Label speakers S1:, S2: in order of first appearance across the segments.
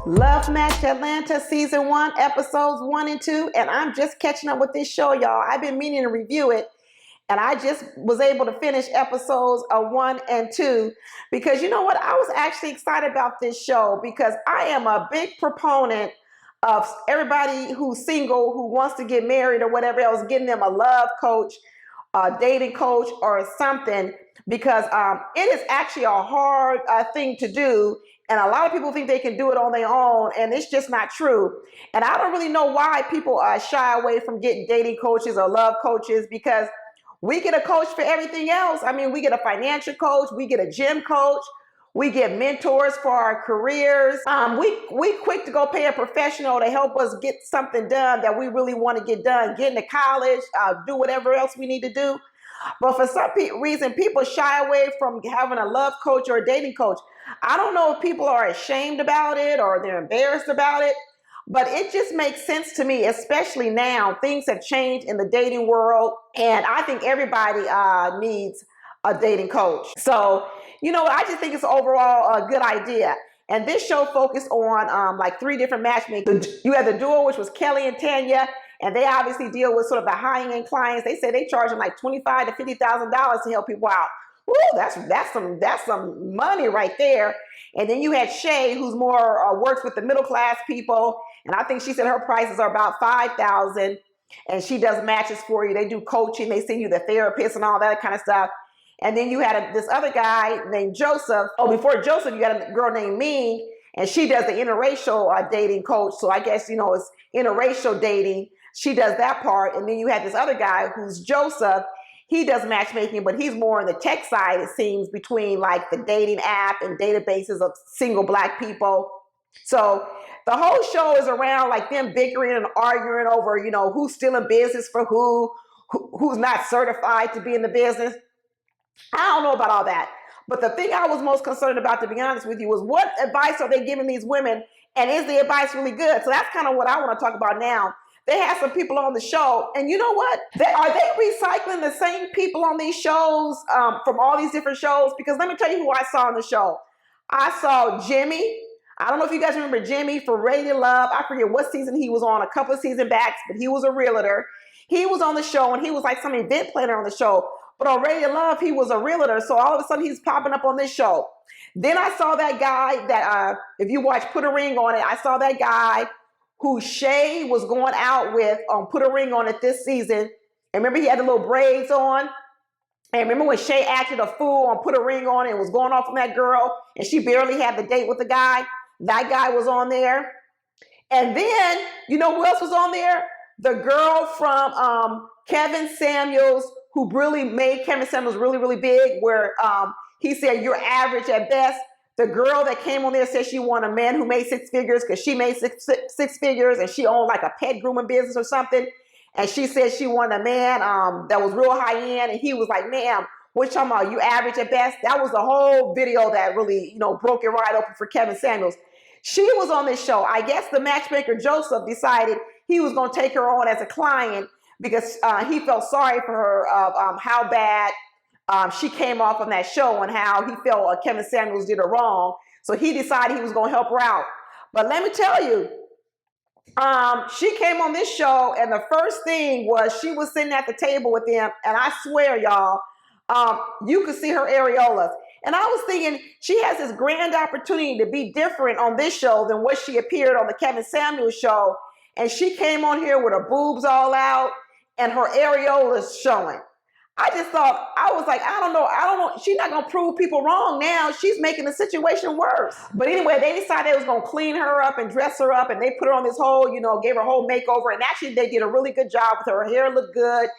S1: Love Match Atlanta Season 1, Episodes 1 and 2, and I'm just catching up with this show, y'all. I've been meaning to review it, and I just was able to finish episodes 1 and 2 because you know what? I was actually excited about this show because I am a big proponent of everybody who's single, who wants to get married or whatever else, getting them a love coach, a dating coach, or something because it is actually a hard thing to do. And a lot of people think they can do it on their own, and it's just not true. And I don't really know why people shy away from getting dating coaches or love coaches because we get a coach for everything else. I mean, we get a financial coach, we get a gym coach, we get mentors for our careers. We quick to go pay a professional to help us get something done that we really want to get done, get into college, do whatever else we need to do. But for some reason, people shy away from having a love coach or a dating coach. I don't know if people are ashamed about it or they're embarrassed about it, but it just makes sense to me, especially now. Things have changed in the dating world, and I think everybody needs a dating coach. So, you know, I just think it's overall a good idea. And this show focused on like 3 different matchmakers. You had the duo, which was Kelly and Tanya, and they obviously deal with sort of the high-end clients. They say they charge them like $25,000 to $50,000 to help people out. Woo, that's some money right there. And then you had Shay, who's more works with the middle class people, and I think she said her prices are about $5,000, and she does matches for you. They do coaching, they send you the therapist and all that kind of stuff. And then you had this other guy named Joseph. Oh, before Joseph, you got a girl named Ming, and she does the interracial dating coach. So I guess, you know, it's interracial dating. She does that part. And then you had this other guy who's Joseph. He does matchmaking, but he's more on the tech side, it seems, between like the dating app and databases of single Black people. So the whole show is around like them bickering and arguing over, you know, who's still in business for who's not certified to be in the business. I don't know about all that. But the thing I was most concerned about, to be honest with you, was what advice are they giving these women? And is the advice really good? So that's kind of what I want to talk about now. They had some people on the show, and you know what? Are they recycling the same people on these shows from all these different shows? Because let me tell you who I saw on the show. I saw Jimmy. I don't know if you guys remember Jimmy for Ready to Love. I forget what season he was on, a couple of seasons back, but he was a realtor. He was on the show, and he was like some event planner on the show. But on Ready to Love, he was a realtor, so all of a sudden he's popping up on this show. Then I saw that guy that, if you watch Put a Ring on It, I saw that guy who Shay was going out with on Put a Ring on It this season. And remember he had the little braids on? And remember when Shay acted a fool on Put a Ring on It and was going off on that girl, and she barely had the date with the guy? That guy was on there. And then, you know who else was on there? The girl from Kevin Samuels, who really made Kevin Samuels really, really big, where he said, you're average at best. The girl that came on there said she wanted a man who made 6 figures because she made six figures and she owned like a pet grooming business or something. And she said she wanted a man that was real high end. And he was like, ma'am, what you talking about? You average at best? That was the whole video that really, you know, broke it right open for Kevin Samuels. She was on this show. I guess the matchmaker, Joseph, decided he was going to take her on as a client because he felt sorry for her how bad she came off on that show and how he felt Kevin Samuels did her wrong. So he decided he was going to help her out. But let me tell you, she came on this show, and the first thing was she was sitting at the table with them, and I swear, y'all, you could see her areolas. And I was thinking, she has this grand opportunity to be different on this show than what she appeared on the Kevin Samuels show. And she came on here with her boobs all out and her areolas showing. I just thought, I was like, I don't know. She's not going to prove people wrong now. She's making the situation worse. But anyway, they decided they was going to clean her up and dress her up, and they put her on this whole, you know, gave her a whole makeover. And actually, they did a really good job with her. Her hair looked good.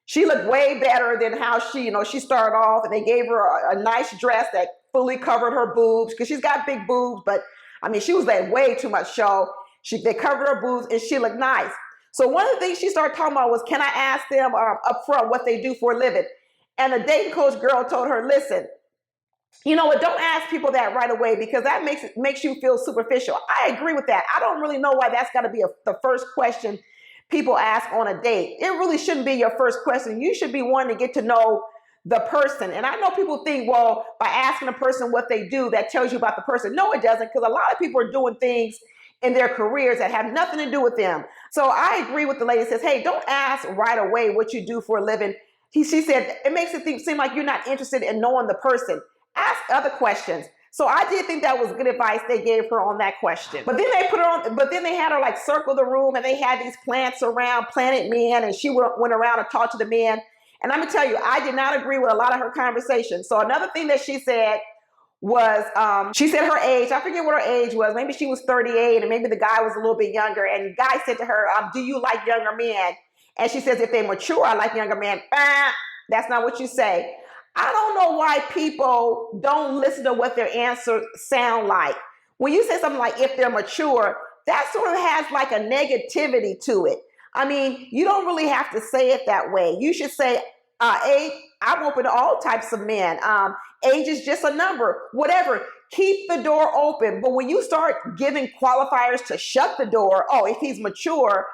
S1: She looked way better than how she, you know, she started off, and they gave her a nice dress that fully covered her boobs because she's got big boobs. But I mean, she was like way too much show. They covered her boobs, and she looked nice. So one of the things she started talking about was, can I ask them up front what they do for a living? And the dating coach girl told her, listen, you know what, don't ask people that right away because that makes you feel superficial. I agree with that. I don't really know why that's got to be the first question people ask on a date. It really shouldn't be your first question. You should be wanting to get to know the person. And I know people think, well, by asking a person what they do, that tells you about the person. No, it doesn't, because a lot of people are doing things in their careers that have nothing to do with them. So I agree with the lady that says, hey, don't ask right away what you do for a living. She said, it makes it seem like you're not interested in knowing the person. Ask other questions. So I did think that was good advice they gave her on that question. But then they put her on, but then they had her like circle the room and they had these plants around, planted men, and she went around and talked to the men. And I'm gonna tell you, I did not agree with a lot of her conversation. So another thing that she said was, she said her age, I forget what her age was, maybe she was 38 and maybe the guy was a little bit younger. And the guy said to her, do you like younger men? And she says, if they mature, I like younger men. That's not what you say. I don't know why people don't listen to what their answers sound like. When you say something like if they're mature, that sort of has like a negativity to it. I mean, you don't really have to say it that way. You should say, age, I'm open to all types of men. Age is just a number, whatever. Keep the door open. But when you start giving qualifiers to shut the door, oh, if he's mature,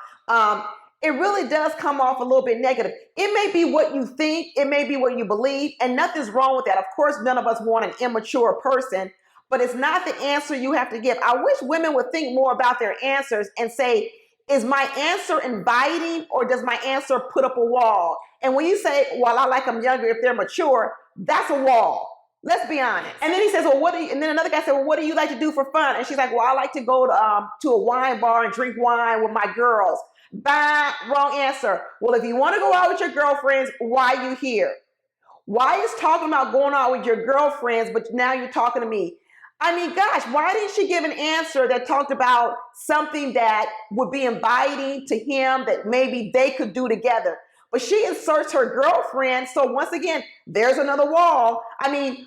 S1: it really does come off a little bit negative. It may be what you think, it may be what you believe, and nothing's wrong with that. Of course, none of us want an immature person, but it's not the answer you have to give. I wish women would think more about their answers and say, is my answer inviting or does my answer put up a wall? And when you say, well, I like them younger if they're mature, that's a wall. Let's be honest. And then he says, well, what do you, and then another guy said, well, what do you like to do for fun? And she's like, well, I like to go to a wine bar and drink wine with my girls. Bah, wrong answer. Well, if you want to go out with your girlfriends, why are you here? Why is talking about going out with your girlfriends, but now you're talking to me? I mean, gosh, why didn't she give an answer that talked about something that would be inviting to him that maybe they could do together? But she inserts her girlfriend. So once again, there's another wall. I mean,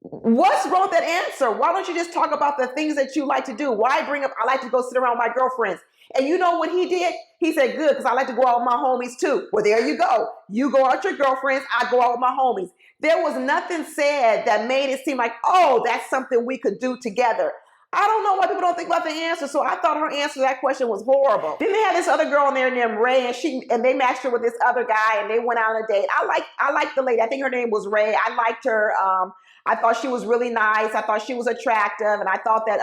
S1: what's wrong with that answer? Why don't you just talk about the things that you like to do? Why bring up, I like to go sit around with my girlfriends? And you know what he did? He said, good, because I like to go out with my homies too. Well, there you go. You go out with your girlfriends, I go out with my homies. There was nothing said that made it seem like, oh, that's something we could do together. I don't know why people don't think about the answer, so I thought her answer to that question was horrible. Then they had this other girl in there named Ray, and they matched her with this other guy, and they went out on a date. I like the lady. I think her name was Ray. I liked her. I thought she was really nice. I thought she was attractive, and I thought that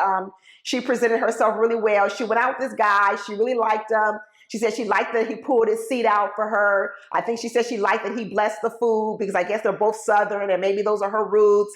S1: she presented herself really well. She went out with this guy. She really liked him. She said she liked that he pulled his seat out for her. I think she said she liked that he blessed the food because I guess they're both Southern and maybe those are her roots.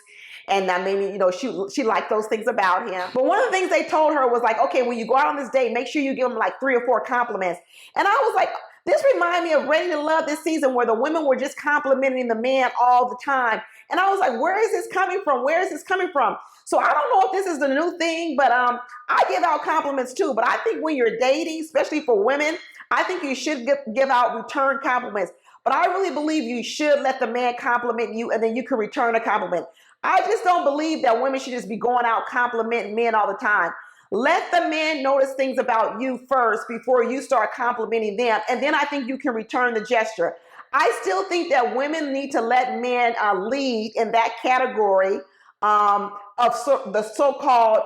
S1: And maybe, you know, she liked those things about him. But one of the things they told her was like, okay, when you go out on this date, make sure you give him like 3 or 4 compliments. And I was like, this reminded me of Ready to Love this season where the women were just complimenting the man all the time. And I was like, where is this coming from? Where is this coming from? So I don't know if this is the new thing, but I give out compliments too. But I think when you're dating, especially for women, I think you should give out return compliments. But I really believe you should let the man compliment you and then you can return a compliment. I just don't believe that women should just be going out complimenting men all the time. Let the man notice things about you first before you start complimenting them. And then I think you can return the gesture. I still think that women need to let men lead in that category of the so-called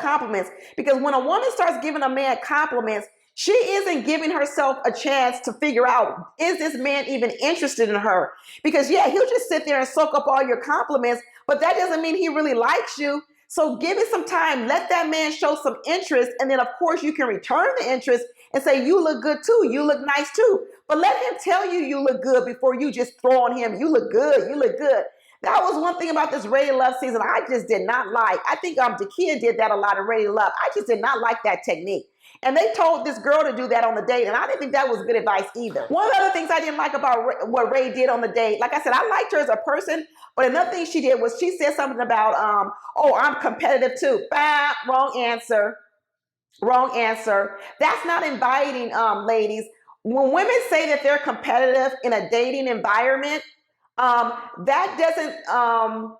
S1: compliments. Because when a woman starts giving a man compliments, she isn't giving herself a chance to figure out, is this man even interested in her? Because yeah, he'll just sit there and soak up all your compliments, but that doesn't mean he really likes you. So give it some time, let that man show some interest, and then of course you can return the interest and say, you look good too, you look nice too. But let him tell you you look good before you just throw on him, you look good, you look good. That was one thing about this Ready to Love season I just did not like. I think Dakia did that a lot in Ready to Love. I just did not like that technique. And they told this girl to do that on the date, and I didn't think that was good advice either. One of the other things I didn't like about what Ray did on the date, like I said, I liked her as a person, but another thing she did was she said something about, oh, I'm competitive too. Bah, wrong answer. Wrong answer. That's not inviting, ladies. When women say that they're competitive in a dating environment, that doesn't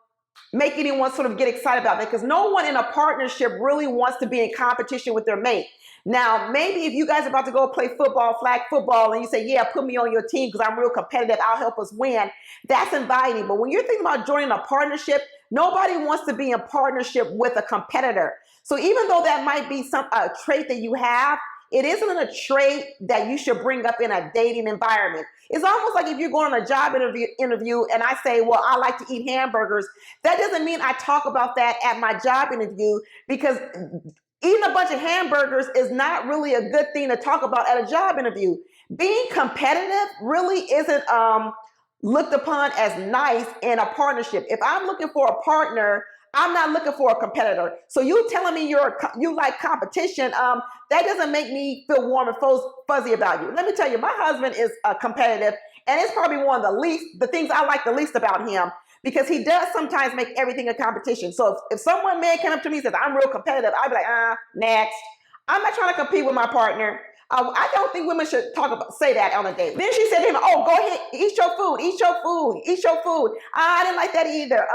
S1: make anyone sort of get excited about that because no one in a partnership really wants to be in competition with their mate. Now, maybe if you guys are about to go play football, flag football, and you say, yeah, put me on your team because I'm real competitive, I'll help us win, that's inviting. But when you're thinking about joining a partnership, nobody wants to be in partnership with a competitor. So even though that might be a trait that you have, It isn't a trait that you should bring up in a dating environment. It's almost like if you're going on a job interview and I say, well, I like to eat hamburgers. That doesn't mean I talk about that at my job interview, because eating a bunch of hamburgers is not really a good thing to talk about at a job interview. Being competitive really isn't looked upon as nice in a partnership. If I'm looking for a partner, I'm not looking for a competitor. So you telling me you like competition, that doesn't make me feel warm and fuzzy about you. Let me tell you, my husband is competitive, and it's probably one of the things I like the least about him, because he does sometimes make everything a competition. So if someone man came up to me and says, I'm real competitive, I'd be like, next. I'm not trying to compete with my partner. I don't think women should say that on a date. Then she said to him, oh, go ahead, eat your food, eat your food, eat your food. I didn't like that either.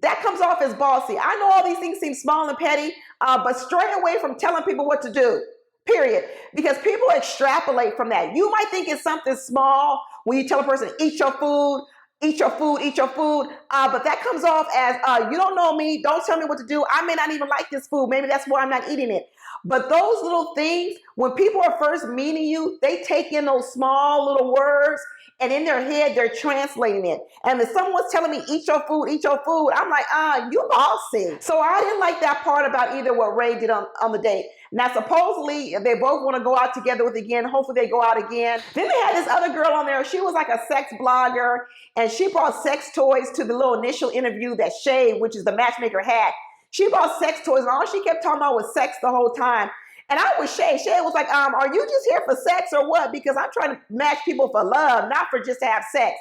S1: That comes off as bossy. I know all these things seem small and petty, but stray away from telling people what to do, period. Because people extrapolate from that. You might think it's something small when you tell a person, eat your food, eat your food, eat your food. But that comes off as, you don't know me, don't tell me what to do. I may not even like this food. Maybe that's why I'm not eating it. But those little things, when people are first meeting you, they take in those small little words, and in their head, they're translating it. And if someone's telling me, eat your food, I'm like, you bossy. So I didn't like that part about either what Ray did on the date. Now, supposedly, they both want to go out together again. Hopefully they go out again. Then they had this other girl on there. She was like a sex blogger, and she brought sex toys to the little initial interview that Shay, which is the matchmaker, had. She brought sex toys, and all she kept talking about was sex the whole time. And I was Shay. Shay was like, are you just here for sex or what? Because I'm trying to match people for love, not for just to have sex.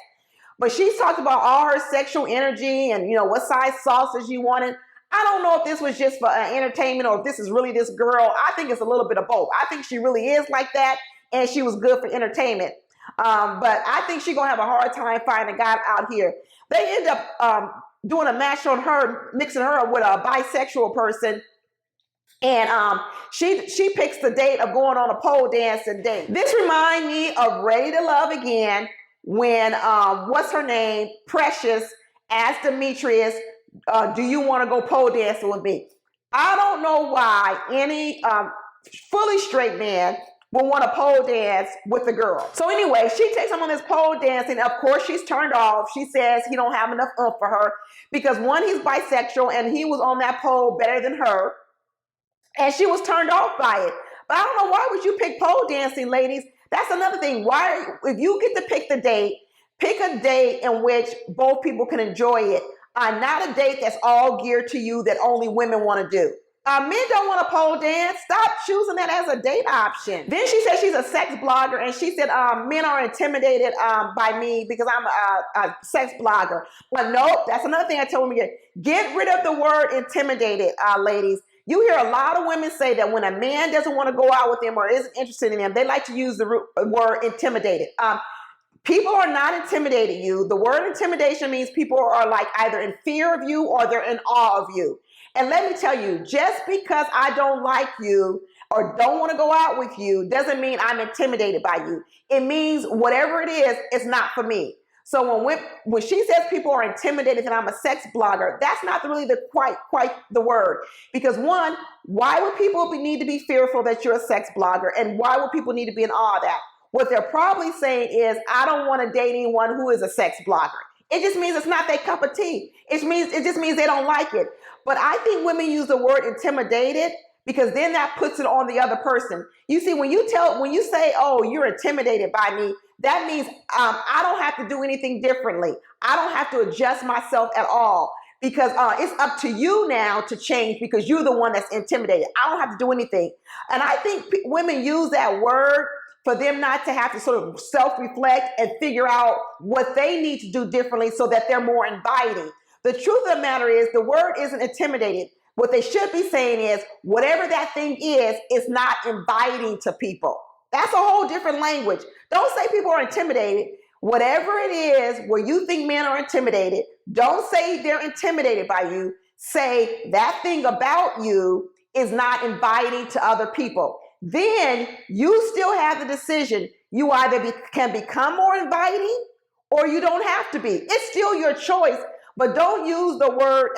S1: But she's talked about all her sexual energy and, what size sausage you wanted. I don't know if this was just for entertainment or if this is really this girl. I think it's a little bit of both. I think she really is like that, and she was good for entertainment. But I think she's going to have a hard time finding a guy out here. They end up doing a match on her, mixing her up with a bisexual person. And she picks the date of going on a pole dancing date. This reminds me of Ready to Love Again, when what's her name, Precious, asked Demetrius, do you want to go pole dancing with me? I don't know why any fully straight man would want to pole dance with a girl. So anyway, she takes him on this pole dancing. Of course, she's turned off. She says he don't have enough oomph for her because, one, he's bisexual and he was on that pole better than her. And she was turned off by it. But I don't know, why would you pick pole dancing, ladies? That's another thing. Why, if you get to pick the date, pick a date in which both people can enjoy it. Not a date that's all geared to you that only women want to do. Men don't want to pole dance. Stop choosing that as a date option. Then she said she's a sex blogger, and she said men are intimidated by me because I'm a sex blogger. But nope, that's another thing I told them. Get rid of the word intimidated, ladies. You hear a lot of women say that when a man doesn't want to go out with them or isn't interested in them, they like to use the word intimidated. People are not intimidating you. The word intimidation means people are like either in fear of you or they're in awe of you. And let me tell you, just because I don't like you or don't want to go out with you doesn't mean I'm intimidated by you. It means whatever it is, it's not for me. So when she says people are intimidated and I'm a sex blogger, that's not really quite the word. Because, one, why would people need to be fearful that you're a sex blogger? And why would people need to be in awe of that? What they're probably saying is, I don't want to date anyone who is a sex blogger. It just means it's not their cup of tea. It just means they don't like it. But I think women use the word intimidated because then that puts it on the other person. You see, when you say, oh, you're intimidated by me, that means I don't have to do anything differently. I don't have to adjust myself at all because it's up to you now to change because you're the one that's intimidated. I don't have to do anything. And I think women use that word for them not to have to sort of self-reflect and figure out what they need to do differently so that they're more inviting. The truth of the matter is the word isn't intimidated. What they should be saying is whatever that thing is, it's not inviting to people. That's a whole different language. Don't say people are intimidated. Whatever it is where you think men are intimidated, don't say they're intimidated by you. Say that thing about you is not inviting to other people. Then you still have the decision. You either can become more inviting or you don't have to be. It's still your choice, but don't use the word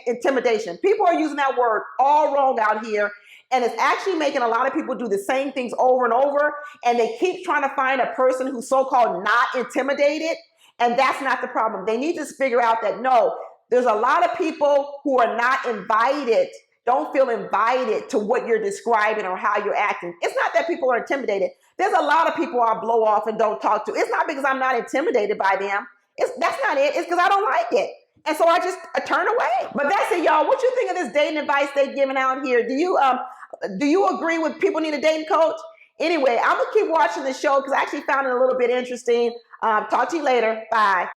S1: intimidation. People are using that word all wrong out here. And it's actually making a lot of people do the same things over and over. And they keep trying to find a person who's so-called not intimidated. And that's not the problem. They need to figure out that no, there's a lot of people who are not invited, don't feel invited to what you're describing or how you're acting. It's not that people are intimidated. There's a lot of people I blow off and don't talk to. It's not because I'm not intimidated by them. That's not it. It's because I don't like it. And so I just turn away. But that's it, y'all. What you think of this dating advice they're giving out here? Do you agree with people need a dating coach? Anyway, I'm going to keep watching the show because I actually found it a little bit interesting. Talk to you later. Bye.